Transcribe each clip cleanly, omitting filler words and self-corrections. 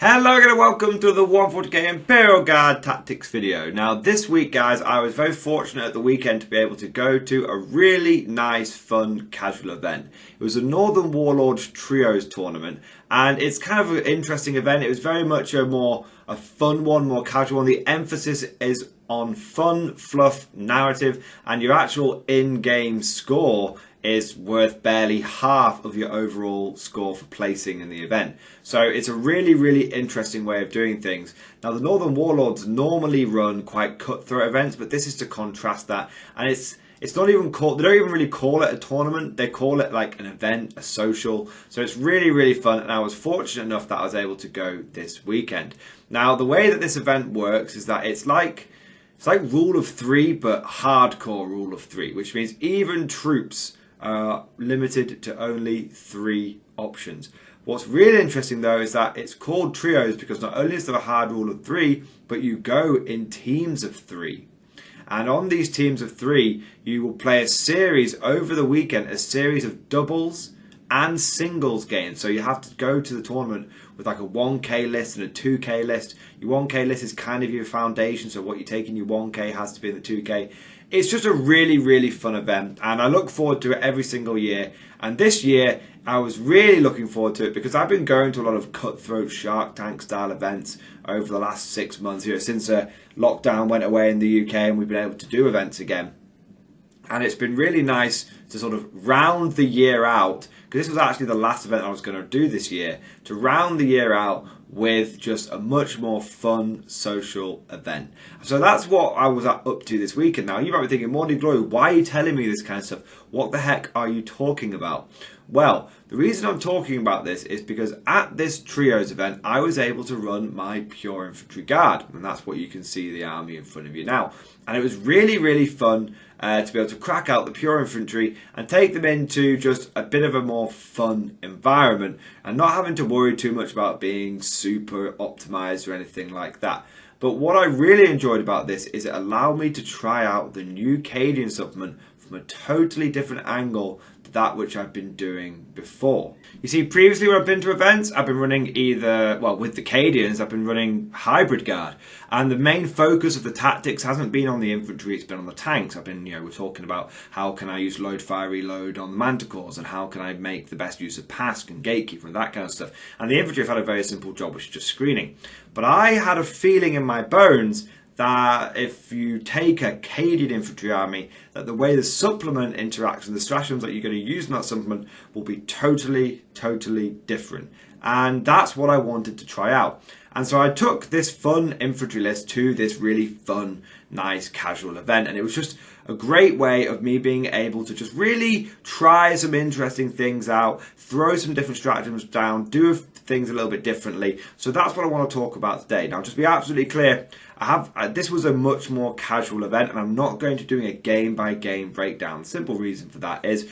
Hello and welcome to the 140k Imperial Guard Tactics video. Now this week guys, I was very fortunate at the weekend to be able to go to a really nice fun casual event. It was a Northern Warlords Trios tournament and it's kind of an interesting event. It was very much a fun one, more casual one. The emphasis is on fun, fluff, narrative, and your actual in-game score is worth barely half of your overall score for placing in the event. So it's a really interesting way of doing things. Now the Northern Warlords normally run quite cutthroat events, but this is to contrast that, and it's not even called, they don't even really call it a tournament, they call it like an event, a social. So it's really fun, and I was fortunate enough that I was able to go this weekend. Now the way that this event works is that it's like rule of three, but hardcore rule of three, which means even troops are limited to only 3 options. What's really interesting though is that it's called trios because not only is there a hard rule of 3, but you go in teams of 3. And on these teams of 3, you will play a series over the weekend, a series of doubles and singles games. So you have to go to the tournament with like a 1k list and a 2k list. Your 1k list is kind of your foundation, so what you take in your 1k has to be in the 2k. It's just a really fun event, and I look forward to it every single year. And this year I was really looking forward to it because I've been going to a lot of cutthroat Shark Tank style events over the last 6 months, since lockdown went away in the UK and we've been able to do events again. And it's been really nice to sort of round the year out, because this was actually the last event I was going to do this year, to round the year out with just a much more fun social event. So that's what I was up to this weekend. Now you might be thinking, Morning Glory, why are you telling me this kind of stuff? What the heck are you talking about? Well, the reason I'm talking about this is because at this trios event I was able to run my pure infantry guard, and that's what you can see the army in front of you now. And it was really fun to be able to crack out the pure infantry and take them into just a bit of a more fun environment and not having to worry too much about being super optimized or anything like that. But what I really enjoyed about this is it allowed me to try out the new Cadian supplement from a totally different angle to that which I've been doing before. You see, previously when I've been to events, I've been running with the Cadians, I've been running hybrid guard. And the main focus of the tactics hasn't been on the infantry, it's been on the tanks. We're talking about how can I use load, fire, reload on the manticores, and how can I make the best use of Pask and Gatekeeper and that kind of stuff. And the infantry have had a very simple job, which is just screening. But I had a feeling in my bones that if you take a Cadian infantry army, that the way the supplement interacts and the stratagems that you're going to use in that supplement will be totally different. And that's what I wanted to try out. And so I took this fun infantry list to this really fun, nice, casual event. And it was just a great way of me being able to just really try some interesting things out, throw some different stratagems down, do things a little bit differently. So that's what I want to talk about today. Now, just to be absolutely clear, this was a much more casual event, and I'm not going to doing a game-by-game breakdown. The simple reason for that is,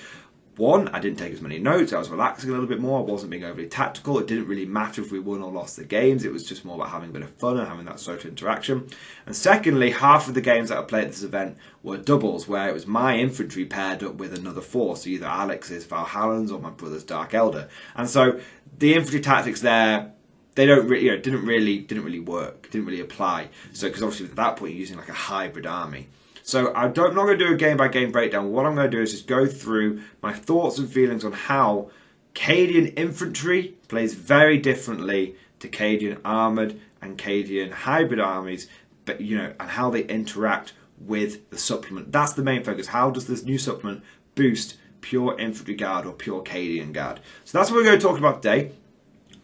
one, I didn't take as many notes, I was relaxing a little bit more, I wasn't being overly tactical, it didn't really matter if we won or lost the games, it was just more about having a bit of fun and having that social interaction. And secondly, half of the games that I played at this event were doubles, where it was my infantry paired up with another force, either Alex's Valhallans or my brother's Dark Elder. And so the infantry tactics there, they didn't really work, didn't really apply. So, because obviously at that point you're using like a hybrid army. So I'm not going to do a game-by-game breakdown. What I'm going to do is just go through my thoughts and feelings on how Cadian infantry plays very differently to Cadian armoured and Cadian hybrid armies, but and how they interact with the supplement. That's the main focus. How does this new supplement boost pure infantry guard or pure Cadian guard? So that's what we're going to talk about today.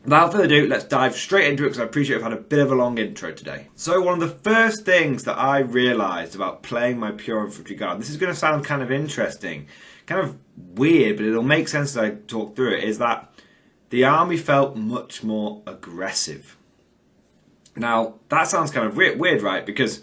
Without further ado, let's dive straight into it because I appreciate I've had a bit of a long intro today. So one of the first things that I realised about playing my pure infantry guard, this is going to sound kind of interesting, kind of weird, but it'll make sense as I talk through it, is that the army felt much more aggressive. Now, that sounds kind of weird, right? Because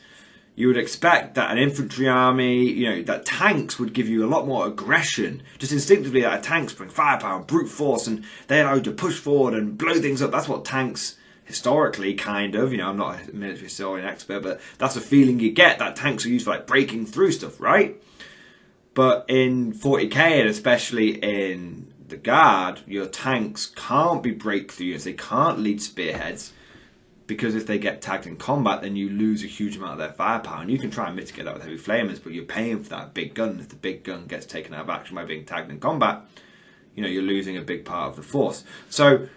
you would expect that an infantry army, that tanks would give you a lot more aggression. Just instinctively, that tanks bring firepower and brute force, and they allow you to push forward and blow things up. That's what tanks, historically, kind of, I'm not a military historian expert, but that's a feeling you get, that tanks are used for like breaking through stuff, right? But in 40k, and especially in the Guard, your tanks can't be breakthroughs, they can't lead spearheads. because if they get tagged in combat, then you lose a huge amount of their firepower. And you can try and mitigate that with heavy flamers, but you're paying for that big gun. If the big gun gets taken out of action by being tagged in combat, you know, you're losing a big part of the force. So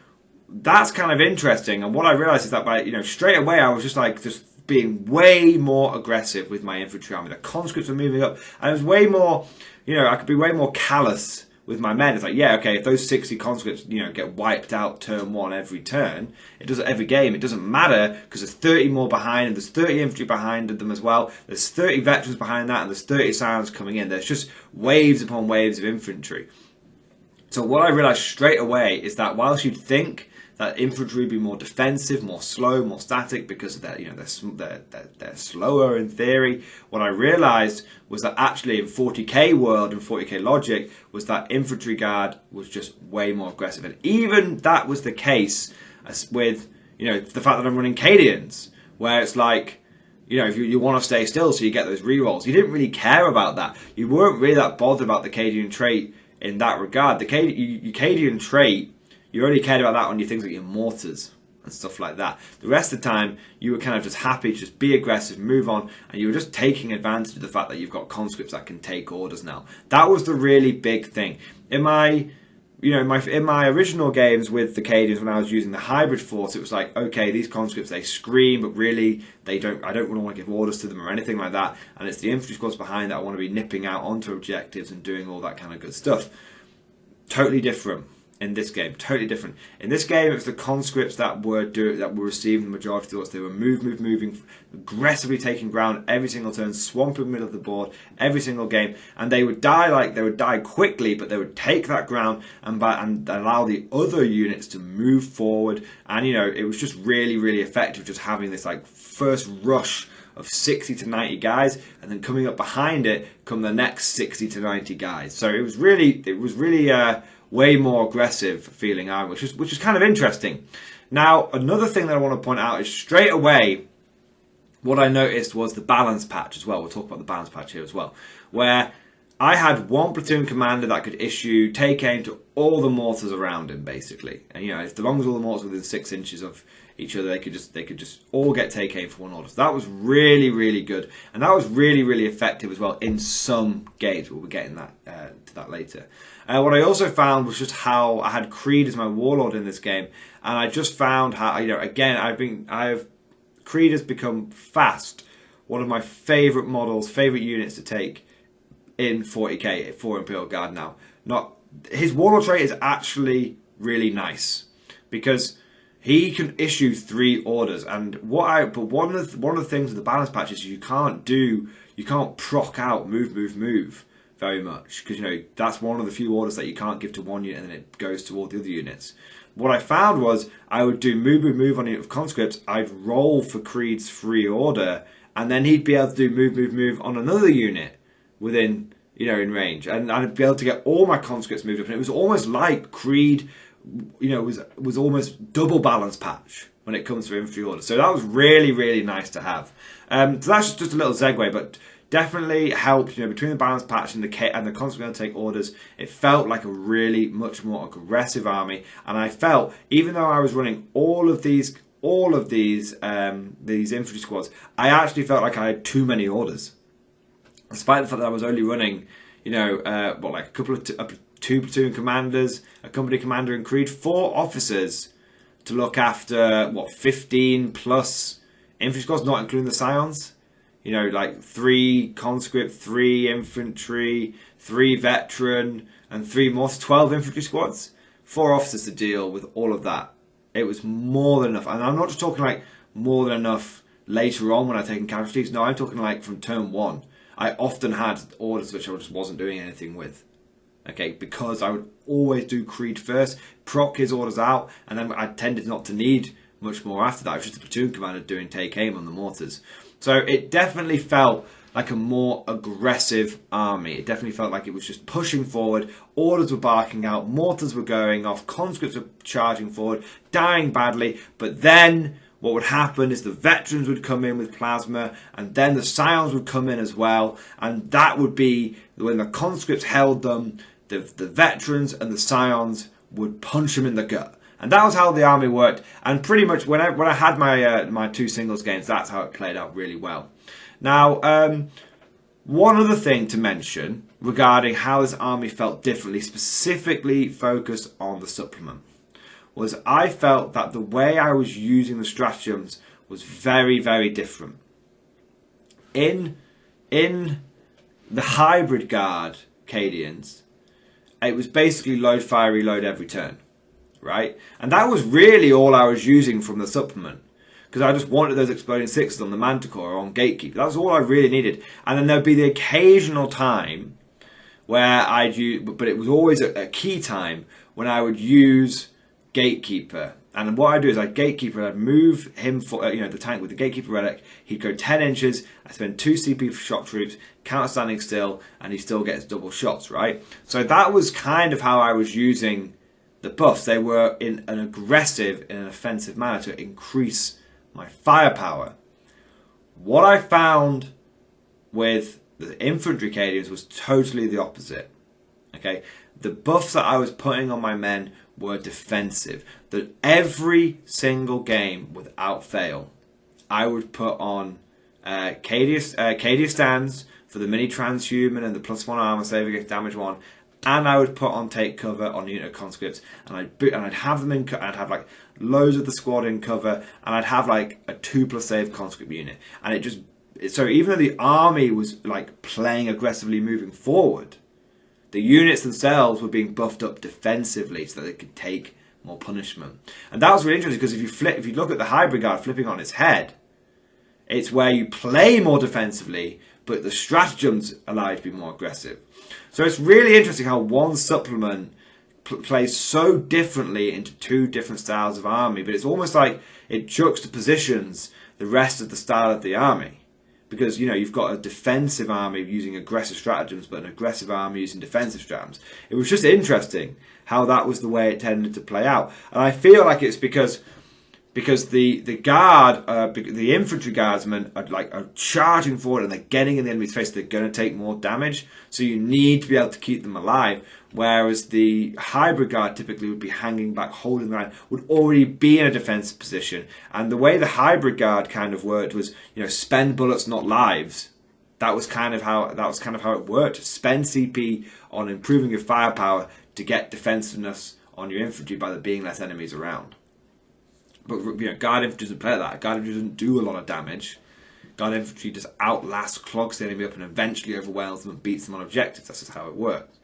that's kind of interesting. And what I realized is that by, you know, straight away I was just being way more aggressive with my infantry army. The conscripts were moving up, and it was way more, you know, I could be way more callous with my men. It's like, yeah, okay, if those 60 conscripts, you know, get wiped out turn one every turn, it doesn't every game, it doesn't matter, because there's 30 more behind, and there's 30 infantry behind them as well. There's 30 veterans behind that, and there's 30 scions coming in. There's just waves upon waves of infantry. So what I realized straight away is that whilst you'd think that infantry would be more defensive, more slow, more static, because they're, you know, they're slower in theory, what I realized was that actually in 40k world and 40k logic was that infantry guard was just way more aggressive. And even that was the case with, you know, the fact that I'm running Cadians, where it's like, you know, if you want to stay still so you get those rerolls. You didn't really care about that. You weren't really that bothered about the Cadian trait in that regard. The Cadian trait, you only cared about that on your things like your mortars and stuff like that. The rest of the time, you were kind of just happy to just be aggressive, move on, and you were just taking advantage of the fact that you've got conscripts that can take orders now. That was the really big thing. In my original games with the Cadians, when I was using the hybrid force, it was like, okay, these conscripts, they scream, but really I don't really want to give orders to them or anything like that. And it's the infantry squads behind that I want to be nipping out onto objectives and doing all that kind of good stuff. Totally different. In this game, totally different. In this game, it was the conscripts that were receiving the majority of the orders. They were moving, aggressively taking ground every single turn, swamping the middle of the board every single game, and they would die quickly, but they would take that ground and allow the other units to move forward. And you know, it was just really, really effective, just having this like first rush of 60 to 90 guys, and then coming up behind it come the next 60 to 90 guys. So it was really way more aggressive feeling army, which is kind of interesting. Now, another thing that I want to point out is straight away what I noticed was the balance patch as well. We'll talk about the balance patch here as well, where I had one platoon commander that could issue take aim to all the mortars around him, basically. And you know, as long as all the mortars were within 6 inches of each other, they could just all get take aim for one order. So that was really, really good, and that was really, really effective as well in some games. We'll be getting that to that later. What I also found was just how I had Creed as my warlord in this game, and I just found how, you know, again, Creed has become fast one of my favourite models, favourite units to take in 40k for Imperial Guard now. His warlord trait is actually really nice because he can issue 3 orders, and one of the things with the balance patch is you can't proc out move very much, because you know that's one of the few orders that you can't give to one unit and then it goes to all the other units. What I found was I would do move on a unit of conscripts, I'd roll for Creed's free order, and then he'd be able to do move on another unit within, you know, in range, and I'd be able to get all my conscripts moved up, and it was almost like Creed, you know, was almost double balance patch when it comes to infantry orders. So that was really, really nice to have. So that's just a little segue, but definitely helped, you know, between the balance patch and the conscripts going to take orders. It felt like a really much more aggressive army, and I felt, even though I was running all of these infantry squads, I actually felt like I had too many orders, despite the fact that I was only running, you know, like a couple of 2 platoon commanders, a company commander in Creed, 4 officers to look after 15 plus infantry squads, not including the scions. You know, like 3 conscript, 3 infantry, 3 veteran, and 3 more, 12 infantry squads. 4 officers to deal with all of that. It was more than enough. And I'm not just talking like more than enough later on when I've taken casualties. No, I'm talking like from turn 1. I often had orders which I just wasn't doing anything with. Okay, because I would always do Creed first, proc his orders out, and then I tended not to need much more after that. I was just a platoon commander doing take aim on the mortars. So it definitely felt like a more aggressive army. It definitely felt like it was just pushing forward. Orders were barking out, mortars were going off, conscripts were charging forward, dying badly. But then what would happen is the veterans would come in with plasma, and then the scions would come in as well. And that would be when the conscripts held them, the veterans and the scions would punch them in the gut. And that was how the army worked. And pretty much when I had my my 2 singles games, that's how it played out really well. Now, one other thing to mention regarding how this army felt differently, specifically focused on the supplement, was I felt that the way I was using the stratagems was very, very different. In the hybrid guard Cadians, it was basically load, fire, reload every turn, right? And that was really all I was using from the supplement, because I just wanted those exploding 6s on the Manticore or on Gatekeeper. That was all I really needed. And then there'd be the occasional time where I'd use, but it was always a key time when I would use Gatekeeper. And what I'd do is I'd Gatekeeper, I'd move him for, the tank with the Gatekeeper relic. He'd go 10 inches, I'd spend 2 CP for shock troops, counter standing still, and he still gets double shots, right? So that was kind of how I was using the buffs. They were in an aggressive, in an offensive manner to increase my firepower. What I found with the infantry Cadians was totally the opposite. Okay, the buffs that I was putting on my men were defensive. That every single game, without fail, I would put on Cadia stands for the mini transhuman and the +1 armor save against damage 1, and I would put on take cover on unit of conscripts, and I'd have them in. I'd have like loads of the squad in cover, and I'd have like a 2+ save conscript unit, and it just. So even though the army was like playing aggressively moving forward, the units themselves were being buffed up defensively so that they could take more punishment. And that was really interesting, because if you look at the hybrid guard flipping on its head, it's where you play more defensively, but the stratagems allow you to be more aggressive. So it's really interesting how one supplement plays so differently into 2 different styles of army, but it's almost like it juxtapositions the rest of the style of the army. Because, you've got a defensive army using aggressive stratagems, but an aggressive army using defensive stratagems. It was just interesting how that was the way it tended to play out. And I feel like it's because the guard, the infantry guardsmen are charging forward and they're getting in the enemy's face. They're going to take more damage, so you need to be able to keep them alive. Whereas the hybrid guard typically would be hanging back, holding the line, would already be in a defensive position. And the way the hybrid guard kind of worked was, spend bullets, not lives. That was kind of how it worked. Spend CP on improving your firepower to get defensiveness on your infantry by there being less enemies around. But guard infantry doesn't play like that. Guard infantry doesn't do a lot of damage. Guard infantry just outlasts, clogs the enemy up, and eventually overwhelms them and beats them on objectives. That's just how it works.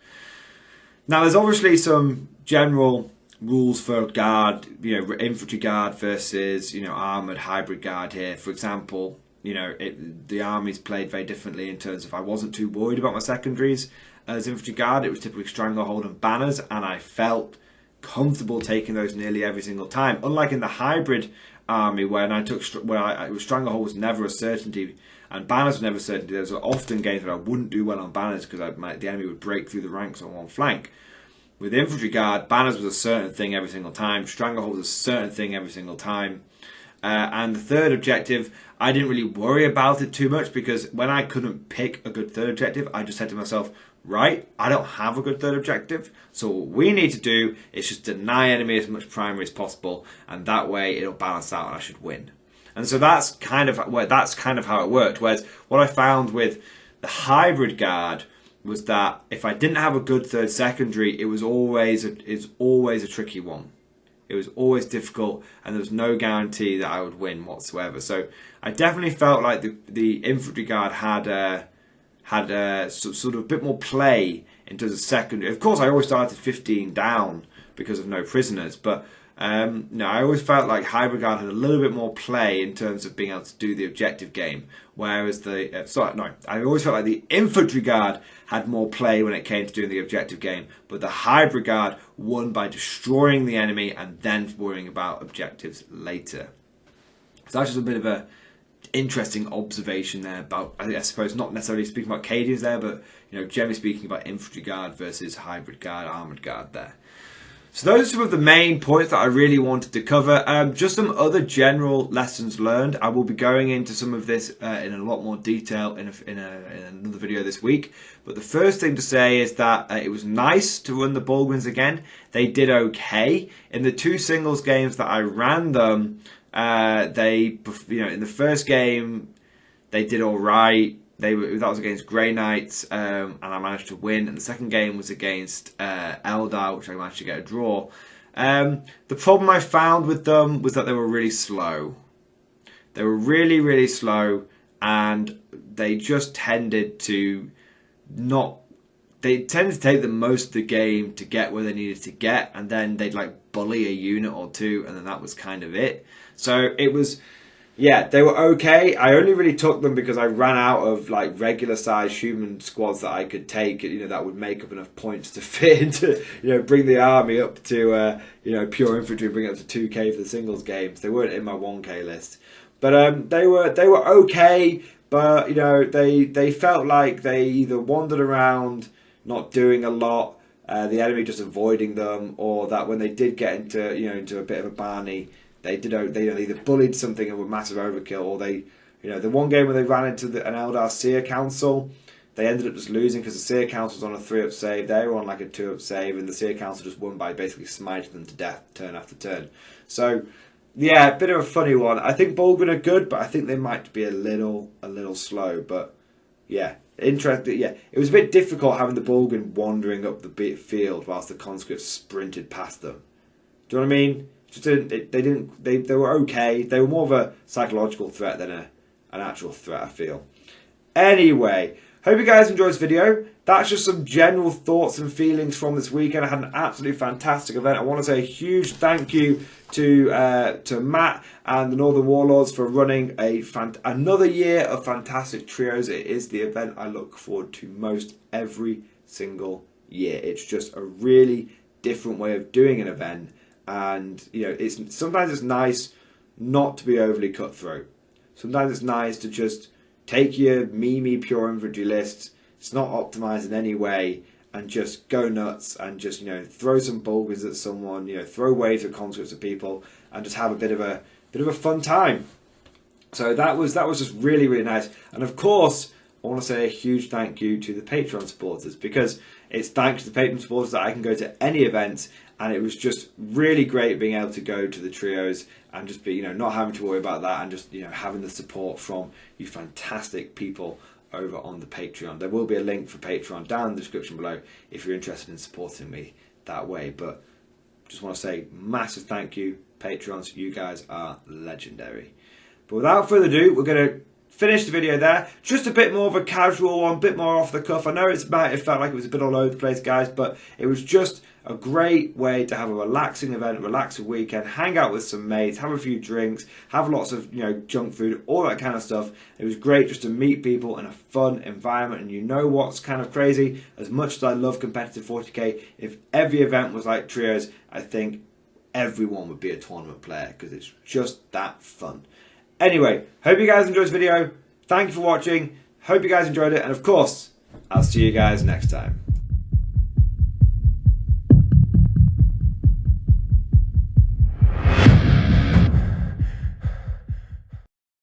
Now, there's obviously some general rules for guard, infantry guard versus, armoured hybrid guard here. For example, the armies played very differently in terms of I wasn't too worried about my secondaries as infantry guard. It was typically stranglehold and banners, and I felt comfortable taking those nearly every single time. Unlike in the hybrid army, it was stranglehold was never a certainty, and banners were never a certainty. There were often games where I wouldn't do well on banners because the enemy would break through the ranks on one flank. With infantry guard, banners was a certain thing every single time. Stranglehold was a certain thing every single time. And the third objective, I didn't really worry about it too much, because when I couldn't pick a good third objective, I just said to myself, right, I don't have a good third objective, so what we need to do is just deny enemy as much primary as possible, and that way it'll balance out and I should win. And so that's kind of how it worked. Whereas what I found with the hybrid guard was that if I didn't have a good third secondary, it was always a tricky one. It was always difficult, and there was no guarantee that I would win whatsoever. So I definitely felt like the infantry guard had sort of a bit more play in terms of secondary. Of course, I always started 15 down because of no prisoners, but I always felt like hybrid guard had a little bit more play in terms of being able to do the objective game, whereas I always felt like the infantry guard had more play when it came to doing the objective game, but the hybrid guard won by destroying the enemy and then worrying about objectives later. So that's just a bit of a interesting observation there about, I suppose, not necessarily speaking about Cadians there, but generally speaking about infantry guard versus hybrid guard, armoured guard there. So those are some of the main points that I really wanted to cover. Just some other general lessons learned. I will be going into some of this in a lot more detail in another video this week. But the first thing to say is that it was nice to run the Bulgarians again. They did okay. In the 2 singles games that I ran them, in the first game, they did all right. That was against Grey Knights, and I managed to win. And the second game was against Eldar, which I managed to get a draw. The problem I found with them was that they were really slow. They were really, really slow, and they just tended to They tended to take the most of the game to get where they needed to get, and then they'd like bully a unit or two, and then that was kind of it. So it was. Yeah, they were okay. I only really took them because I ran out of like regular sized human squads that I could take, that would make up enough points to fit into, bring the army up to, pure infantry, bring it up to 2k for the singles games. They weren't in my 1k list. But they were okay, but they felt like they either wandered around not doing a lot, the enemy just avoiding them, or that when they did get into a bit of a barney, they either bullied something and were massive overkill, or the one game where they ran into an Eldar Seer Council, they ended up just losing because the Seer Council was on a 3-up save, they were on like a 2-up save, and the Seer Council just won by basically smiting them to death turn after turn. So yeah, a bit of a funny one. I think Bulgarian are good, but I think they might be a little slow. But yeah, interesting. Yeah, it was a bit difficult having the Bulgarian wandering up the field whilst the conscripts sprinted past them. Do you know what I mean? They were okay. They were more of a psychological threat than an actual threat, I feel. Anyway, hope you guys enjoyed this video. That's just some general thoughts and feelings from this weekend. I had an absolutely fantastic event. I want to say a huge thank you to Matt and the Northern Warlords for running another year of fantastic trios. It is the event I look forward to most every single year. It's just a really different way of doing an event. And sometimes it's nice not to be overly cutthroat. Sometimes it's nice to just take your pure infantry lists. It's not optimized in any way, and just go nuts and just throw some Bulgars at someone. Throw waves of conscripts at people, and just have a bit of a fun time. So that was just really, really nice. And of course, I want to say a huge thank you to the Patreon supporters, because it's thanks to the Patreon supporters that I can go to any events, and it was just really great being able to go to the trios and just be, not having to worry about that, and just, having the support from you fantastic people over on the Patreon. There will be a link for Patreon down in the description below if you're interested in supporting me that way. But just want to say massive thank you, Patrons. You guys are legendary. But without further ado, we're going to finish the video there. Just a bit more of a casual one, a bit more off the cuff. I know it felt like it was a bit all over the place, guys, but it was just a great way to have a relaxing event, relaxing weekend, hang out with some mates, have a few drinks, have lots of junk food, all that kind of stuff. It was great just to meet people in a fun environment. And what's kind of crazy? As much as I love competitive 40k, if every event was like trios, I think everyone would be a tournament player, because it's just that fun. Anyway, hope you guys enjoyed this video. Thank you for watching. Hope you guys enjoyed it. And of course, I'll see you guys next time.